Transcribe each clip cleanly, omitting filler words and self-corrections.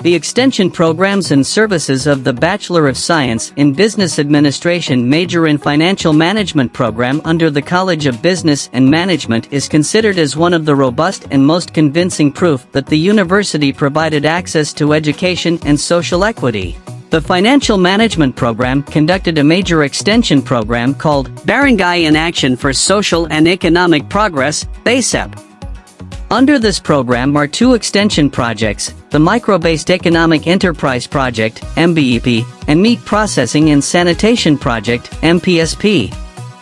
The extension programs and services of the Bachelor of Science in Business Administration major in Financial Management program under the College of Business and Management is considered as one of the robust and most convincing proof that the university provided access to education and social equity. The Financial Management program conducted a major extension program called Barangay in Action for Social and Economic Progress, BSEP. Under this program are two extension projects, the Micro-Based Economic Enterprise Project, MBEP, and Meat Processing and Sanitation Project, MPSP.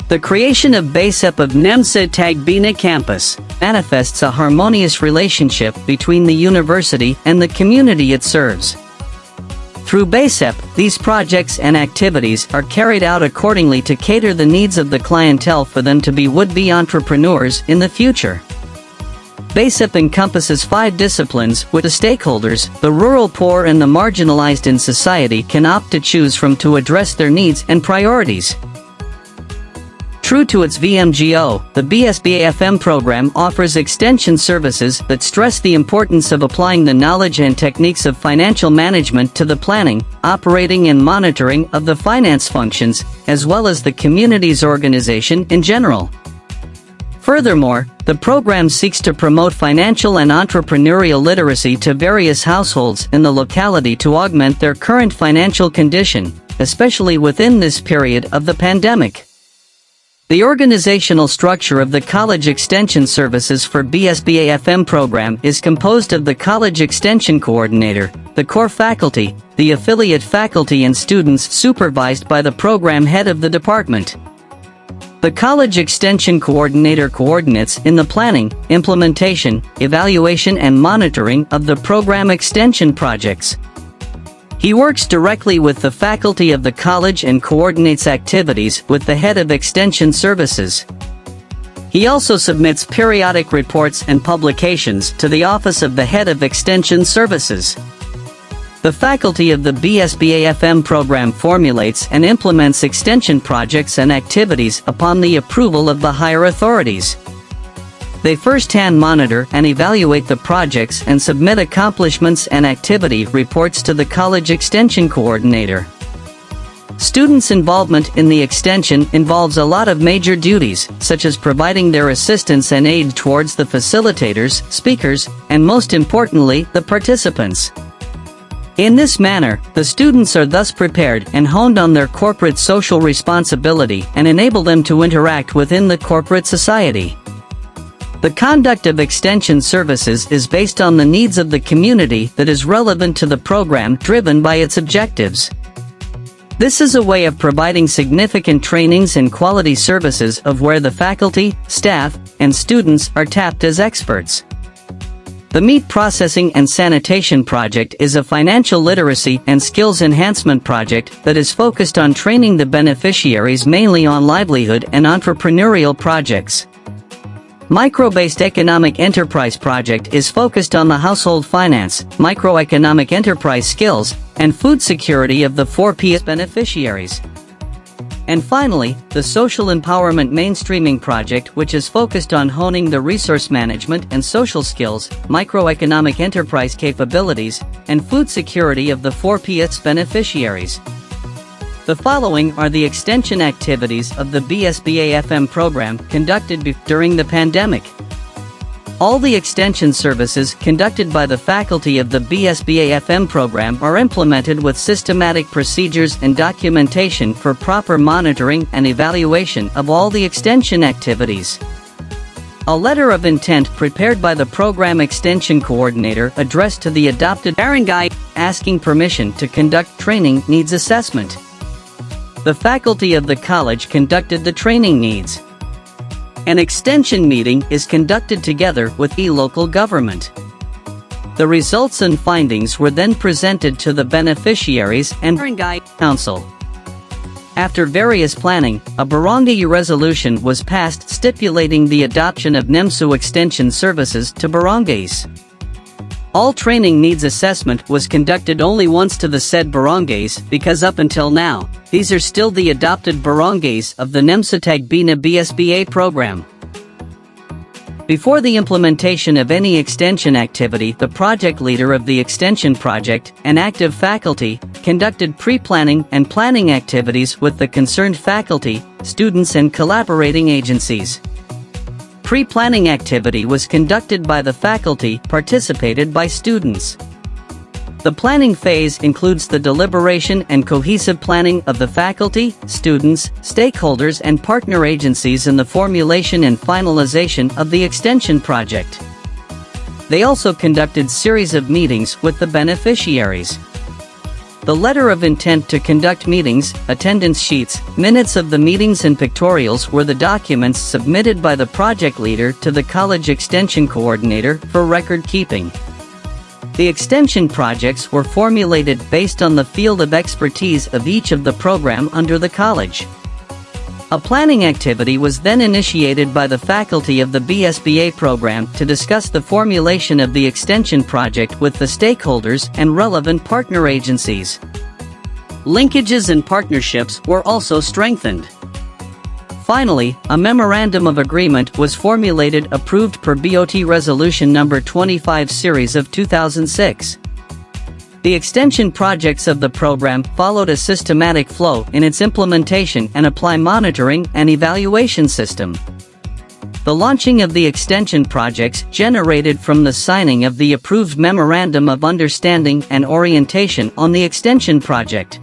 The creation of BSEP of NEMSA Tagbina campus manifests a harmonious relationship between the university and the community it serves. Through BSEP, these projects and activities are carried out accordingly to cater the needs of the clientele for them to be would-be entrepreneurs in the future. BSEP encompasses 5 disciplines which the stakeholders, the rural poor and the marginalized in society can opt to choose from to address their needs and priorities. True to its VMGO, the BSBA FM program offers extension services that stress the importance of applying the knowledge and techniques of financial management to the planning, operating and monitoring of the finance functions, as well as the community's organization in general. Furthermore, the program seeks to promote financial and entrepreneurial literacy to various households in the locality to augment their current financial condition, especially within this period of the pandemic. The organizational structure of the College Extension Services for BSBA FM program is composed of the College Extension Coordinator, the core faculty, the affiliate faculty and students supervised by the program head of the department. The College Extension Coordinator coordinates in the planning, implementation, evaluation and monitoring of the program extension projects. He works directly with the faculty of the college and coordinates activities with the head of Extension Services. He also submits periodic reports and publications to the Office of the Head of Extension Services. The faculty of the BSBA FM program formulates and implements extension projects and activities upon the approval of the higher authorities. They first-hand monitor and evaluate the projects and submit accomplishments and activity reports to the College Extension Coordinator. Students' involvement in the extension involves a lot of major duties, such as providing their assistance and aid towards the facilitators, speakers, and most importantly, the participants. In this manner, the students are thus prepared and honed on their corporate social responsibility and enable them to interact within the corporate society. The conduct of extension services is based on the needs of the community that is relevant to the program driven by its objectives. This is a way of providing significant trainings and quality services of where the faculty, staff, and students are tapped as experts. The Meat Processing and Sanitation Project is a financial literacy and skills enhancement project that is focused on training the beneficiaries mainly on livelihood and entrepreneurial projects. Micro-Based Economic Enterprise Project is focused on the household finance, microeconomic enterprise skills, and food security of the 4 Ps beneficiaries. And finally, the Social Empowerment Mainstreaming Project, which is focused on honing the resource management and social skills, microeconomic enterprise capabilities, and food security of the 4 Ps beneficiaries. The following are the extension activities of the BSBA FM program conducted during the pandemic. All the extension services conducted by the faculty of the BSBA FM program are implemented with systematic procedures and documentation for proper monitoring and evaluation of all the extension activities. A letter of intent prepared by the program extension coordinator addressed to the adopted barangay asking permission to conduct training needs assessment. The faculty of the college conducted the training needs. An extension meeting is conducted together with the local government. The results and findings were then presented to the beneficiaries and barangay council. After various planning, a barangay resolution was passed stipulating the adoption of NEMSU extension services to barangays. All training needs assessment was conducted only once to the said barangays because up until now, these are still the adopted barangays of the NEMSA Tagbina BSBA program. Before the implementation of any extension activity, the project leader of the extension project and active faculty conducted pre-planning and planning activities with the concerned faculty, students and collaborating agencies. Pre-planning activity was conducted by the faculty, participated by students. The planning phase includes the deliberation and cohesive planning of the faculty, students, stakeholders and partner agencies in the formulation and finalization of the extension project. They also conducted series of meetings with the beneficiaries. The letter of intent to conduct meetings, attendance sheets, minutes of the meetings and pictorials were the documents submitted by the project leader to the college extension coordinator for record keeping. The extension projects were formulated based on the field of expertise of each of the program under the college. A planning activity was then initiated by the faculty of the BSBA program to discuss the formulation of the extension project with the stakeholders and relevant partner agencies. Linkages and partnerships were also strengthened. Finally, a memorandum of agreement was formulated approved per BOT Resolution No. 25 Series of 2006. The extension projects of the program followed a systematic flow in its implementation and apply monitoring and evaluation system. The launching of the extension projects generated from the signing of the approved Memorandum of Understanding and Orientation on the extension project.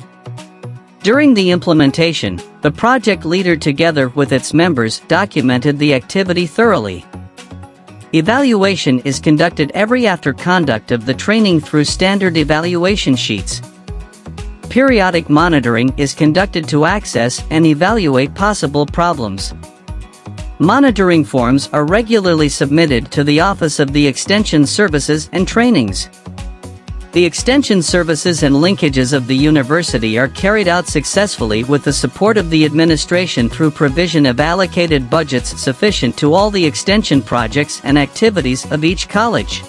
During the implementation, the project leader together with its members documented the activity thoroughly. Evaluation is conducted every after conduct of the training through standard evaluation sheets. Periodic monitoring is conducted to access and evaluate possible problems. Monitoring forms are regularly submitted to the Office of the Extension Services and Trainings. The extension services and linkages of the university are carried out successfully with the support of the administration through provision of allocated budgets sufficient to all the extension projects and activities of each college.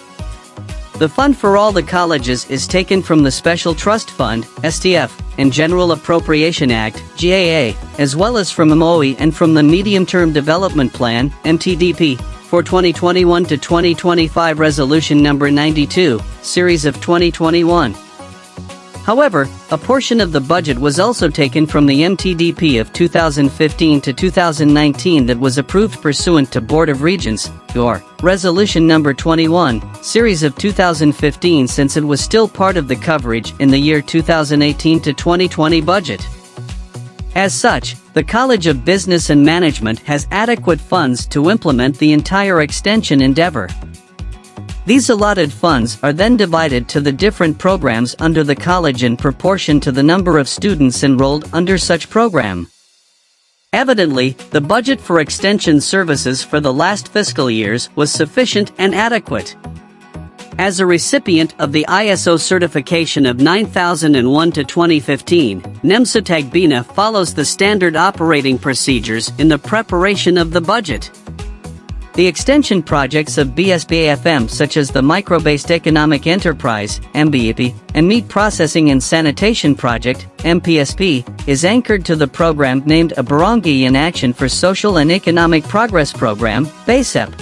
The fund for all the colleges is taken from the Special Trust Fund, STF, and General Appropriation Act, GAA, as well as from MOE and from the Medium-Term Development Plan, MTDP, for 2021 to 2025 Resolution No. 92, Series of 2021. However, a portion of the budget was also taken from the MTDP of 2015 to 2019 that was approved pursuant to Board of Regents, or Resolution No. 21, Series of 2015 since it was still part of the coverage in the year 2018 to 2020 budget. As such, the College of Business and Management has adequate funds to implement the entire extension endeavor. These allotted funds are then divided to the different programs under the college in proportion to the number of students enrolled under such program. Evidently, the budget for extension services for the last fiscal years was sufficient and adequate. As a recipient of the ISO certification of 9001 to 2015, NEMSUTAG BINA follows the standard operating procedures in the preparation of the budget. The extension projects of BSBA FM such as the Micro-Based Economic Enterprise, MBEP, and Meat Processing and Sanitation Project, MPSP, is anchored to the program named A Barangay in Action for Social and Economic Progress Program, BASEP.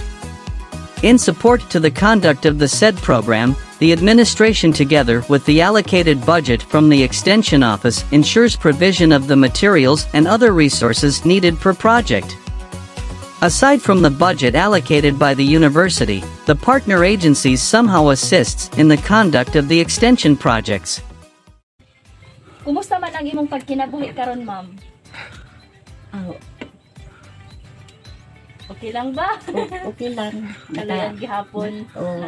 In support to the conduct of the said program, the administration together with the allocated budget from the Extension Office ensures provision of the materials and other resources needed per project. Aside from the budget allocated by the university, the partner agencies somehow assists in the conduct of the extension projects. Kumusta man ang imong pagkinabuhi karon, ma'am? Okay lang ba? Okay lang. Kalayan gihapon. Oo.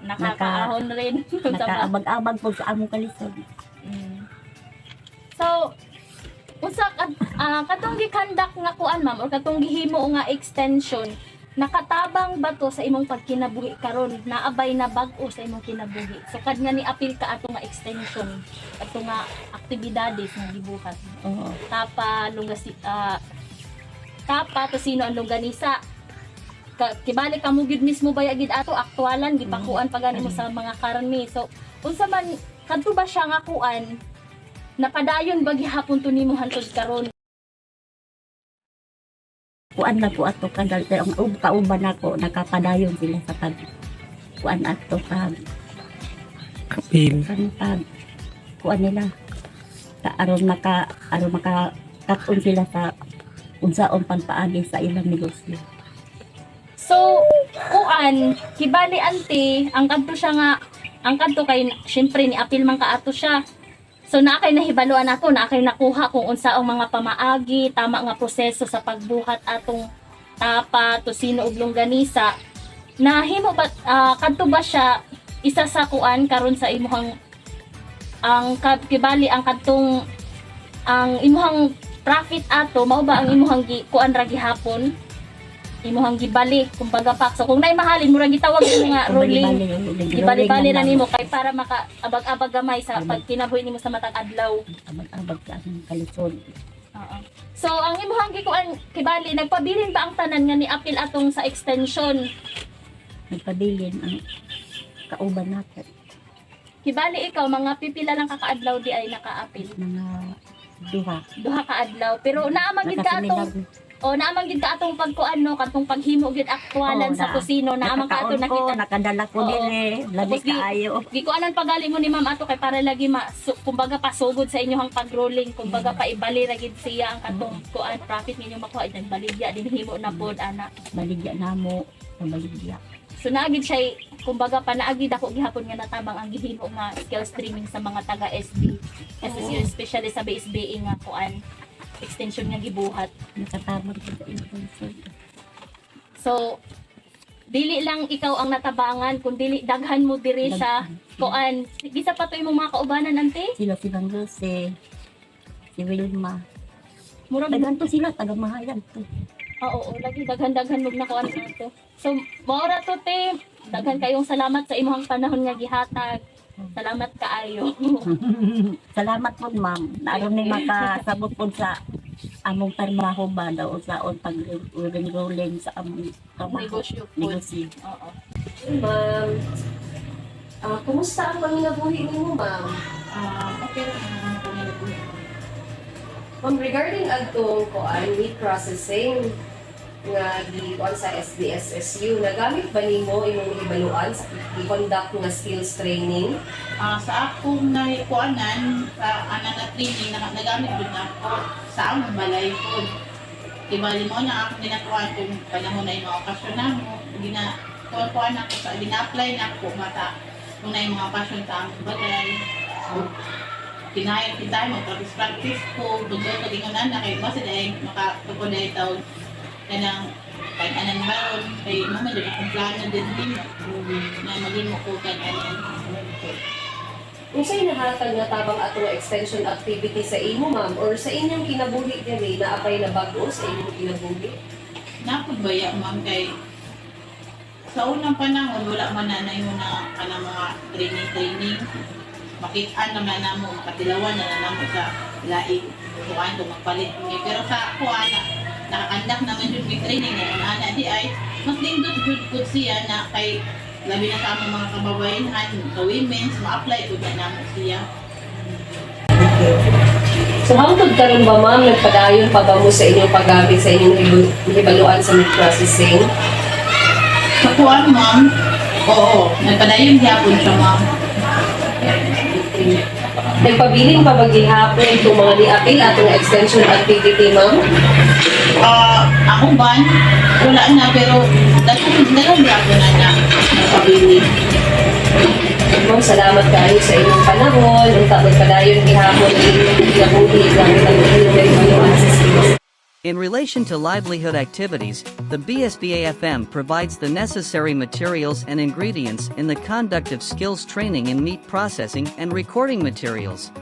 Nakakaahon rin. Nakaabag-abag po sa among kalisod. So, usa katong gikandak nga kuan, ma'am, or katong gihimo nga extension, nakatabang ba to sa imong pagkinabuhi karon? Naabay na bag-o sa imong kinabuhi? So kad nga ni-apil ka ato nga extension, ato nga aktibidades nga gibuhat. Oo. Tapa to sino ang longganisa. Kibalik ka mo gid mismo baya gid ato aktualan gipakuan pagani mo sa mga karni. So unsa man kadto ba siya nga kuan? Napadayon ba gihapon to nimo hantod karon? kuan na po ato kadal ang kauban ako nakapadayon sila sa pag kuan ato kag Apil. pag kuan nila aron maka katon sila sa unsaon pagpaagi sa ilang negosyo. So, kuan, kibali ante, ang kadto siya nga, ang kadto kay, syempre ni apil man kaato siya. So, naakay nahibaluan ako, naakay nakuha kung unsaong mga pamaagi, tama nga proseso sa pagbuhat atong tapa, tosino ug longganisa. Nahimo ba, kadto ba siya, isa sa kuan karon sa imuhang, kibali ang kadtong, ang imuhang profit ato, mao ba ang imuhang kuan ra gihapon? Imuhang gibali kumbaga pak so kung nay mahalin mura gitawag mo nga rolling gibali-bali na nimo kay para maka abag-abag gamay sa pagkinabuhi nimo sa matag adlaw Abag sa among kalisod. oo so ang imuhang gikuan kibali nagpabilin ba ang tanan nga ni apil atong sa extension Nagpabilin ang kauban nato kibali ikaw mga pipila lang kakaadlaw di ay naka-apil mga duha ka adlaw pero naamang gid ka atong naamang gid ka atong pagkuan no katong paghimo gid aktualan sa kusino naamang ka ato nakita nakadala ko din labi kaayo gikuanan pagali mo ni ma'am ato kay para lagi kumbaga pasugod sa inyong pag-rolling kumbaga paibali ra gid siya ang katong kuan profit ninyo makuha din baligya din himo na pod ana baligya namo sa baligya. so naagid siya kumbaga panaagid ako gihapon nga natabang ang gihimo nga skill streaming sa mga taga SB SSU especially sa BSBA nga kuan extension nga gibuhat Nakatabang ko sa influencer. so dili lang ikaw ang natabangan kun dili daghan mo diri sa kuan gisa pa to imong mga kaubanan ante Sila si Bang Jose, si Wilma. murag Daghan to sila, taga-mahayan to. oo lagi daghan-daghan mo na kuan ato so maura to te daghan kayong salamat sa imong panahon nga gihatag salamat kaayo Salamat po ma'am. Naroon ni makasabot po sa among trabaho ba daw saon pag-rolling sa among trabaho. negosyo po Negosyo. oo Ma'am, kumusta ang panginabuhi mo, ma'am? okay Ma'am, regarding agtong kuan meat processing nga giikuan sa SBSSU, nagamit ba nimo imong ibaluan sa i-conduct nga skills training? Sa akong naikuanan sa na training nagamit jud na ako sa among balay food. Ibali mo na akong ginakuan kung panahon na yung mga okasyon na mo, ginakuan ako sa gina-apply na ako mata kung na yung mga okasyon sa among balay. So, kinaya kita mo practice ko, dugay ko dingunan na kay basta dahil makatupod na itaw kanang kahit anong baron, kay mama dyan akong plano din na maging mo ko kanang Kung sa'yo nahatag nga tabang ato extension activity sa imo, ma'am, or sa inyong kinabuhi diri na apay na bago sa inyong kinabuhi? napagaya ma'am kay sa unang panahon wala man na mo na kanang mga training makita naman na mo makatilawan na namo sa laing kuan kung magpalit pero sa kuan nakakandak naman yung training na ana di ay mas lindot jud pud siya na kay labi na sa among mga kababayan sa women's ma-apply ko na namo siya. So hangtod karon ba, ma'am, nagpadayon pa ba mo sa inyong paggamit sa inyong ibaluan sa meat processing? Sa kuan ma'am, oo, nagpadayon gyapon siya ma'am. Nagpabiling pa ba gihapon itong mga niapil atong extension activity, ma'am? Akong ban, wala na pero dalang gyapon na nagpabili. Ma'am, salamat kayo sa inyong panahon. Ang tapos padayon gihapon ang inyong kinabuhi gamit ang inyong ibaluan sa skills. In relation to livelihood activities, the BSBA FM provides the necessary materials and ingredients in the conduct of skills training in meat processing and recording materials.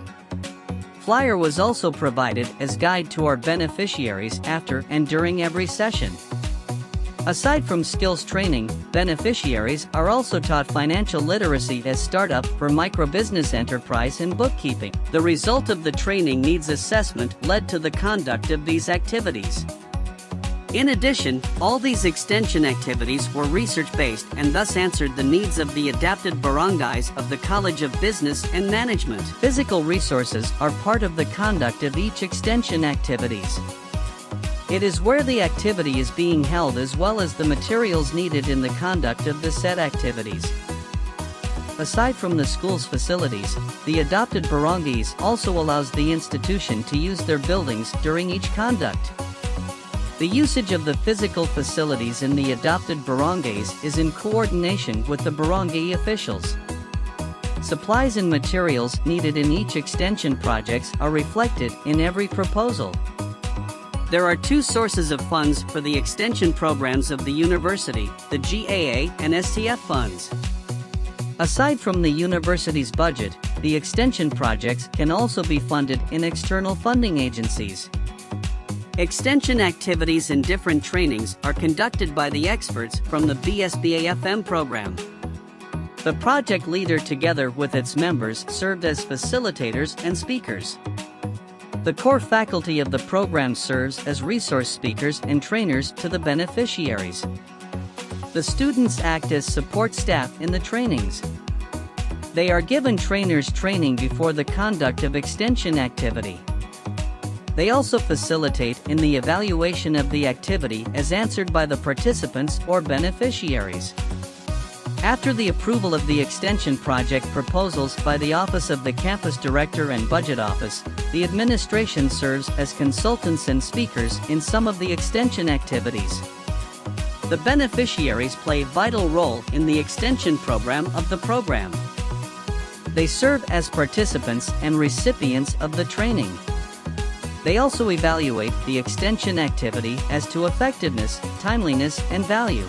Flyer was also provided as guide to our beneficiaries after and during every session. Aside from skills training, beneficiaries are also taught financial literacy as startup for microbusiness enterprise and bookkeeping. The result of the training needs assessment led to the conduct of these activities. In addition, all these extension activities were research-based and thus answered the needs of the adapted barangays of the College of Business and Management. Physical resources are part of the conduct of each extension activities. It is where the activity is being held as well as the materials needed in the conduct of the said activities. Aside from the school's facilities, the adopted barangays also allows the institution to use their buildings during each conduct. The usage of the physical facilities in the adopted barangays is in coordination with the barangay officials. Supplies and materials needed in each extension projects are reflected in every proposal. There are two sources of funds for the extension programs of the university, the GAA and STF funds. Aside from the university's budget, the extension projects can also be funded in external funding agencies. Extension activities and different trainings are conducted by the experts from the BSBA FM program. The project leader together with its members served as facilitators and speakers. The core faculty of the program serves as resource speakers and trainers to the beneficiaries. The students act as support staff in the trainings. They are given trainers training before the conduct of extension activity. They also facilitate in the evaluation of the activity as answered by the participants or beneficiaries. After the approval of the extension project proposals by the Office of the Campus Director and Budget Office, the administration serves as consultants and speakers in some of the extension activities. The beneficiaries play a vital role in the extension program of the program. They serve as participants and recipients of the training. They also evaluate the extension activity as to effectiveness, timeliness, and value.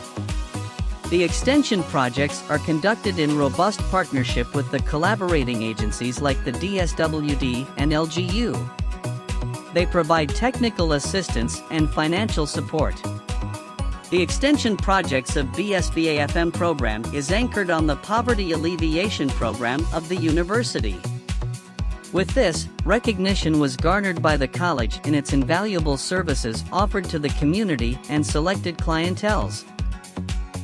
The extension projects are conducted in robust partnership with the collaborating agencies like the DSWD and LGU. They provide technical assistance and financial support. The extension projects of BSBA FM program is anchored on the Poverty Alleviation Program of the university. With this, recognition was garnered by the college in its invaluable services offered to the community and selected clienteles.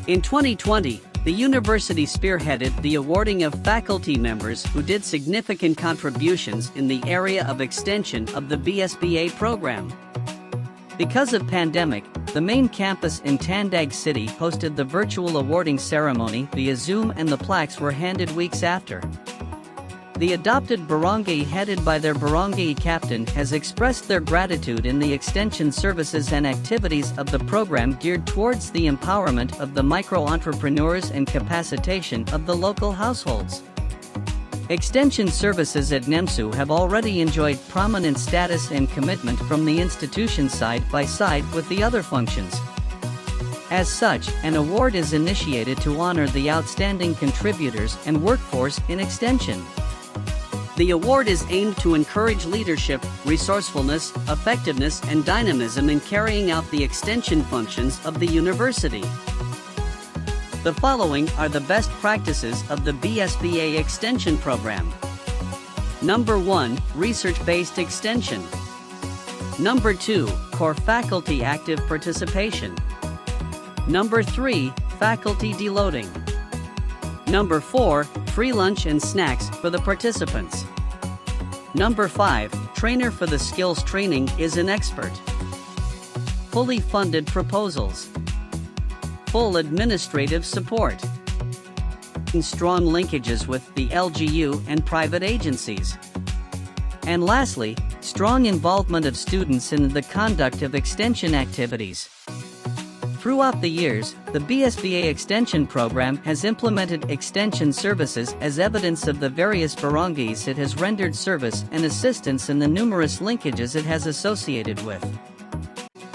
In 2020, the university spearheaded the awarding of faculty members who did significant contributions in the area of extension of the BSBA program. Because of pandemic, the main campus in Tandag City hosted the virtual awarding ceremony via Zoom and the plaques were handed weeks after. The adopted barangay headed by their barangay captain has expressed their gratitude in the extension services and activities of the program geared towards the empowerment of the micro-entrepreneurs and capacitation of the local households. Extension services at NEMSU have already enjoyed prominent status and commitment from the institution side by side with the other functions. As such, an award is initiated to honor the outstanding contributors and workforce in extension. The award is aimed to encourage leadership, resourcefulness, effectiveness, and dynamism in carrying out the extension functions of the university. The following are the best practices of the BSBA Extension Program. Number 1, Research-based extension. Number 2, Core faculty active participation. Number 3, Faculty deloading. Number 4, free lunch and snacks for the participants. Number 5, trainer for the skills training is an expert. Fully funded proposals. Full administrative support. Strong linkages with the LGU and private agencies. And lastly, strong involvement of students in the conduct of extension activities. Throughout the years, the BSBA Extension Program has implemented extension services as evidence of the various barangays it has rendered service and assistance in the numerous linkages it has associated with.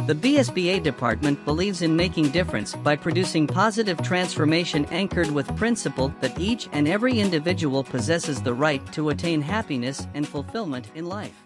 The BSBA department believes in making difference by producing positive transformation anchored with principle that each and every individual possesses the right to attain happiness and fulfillment in life.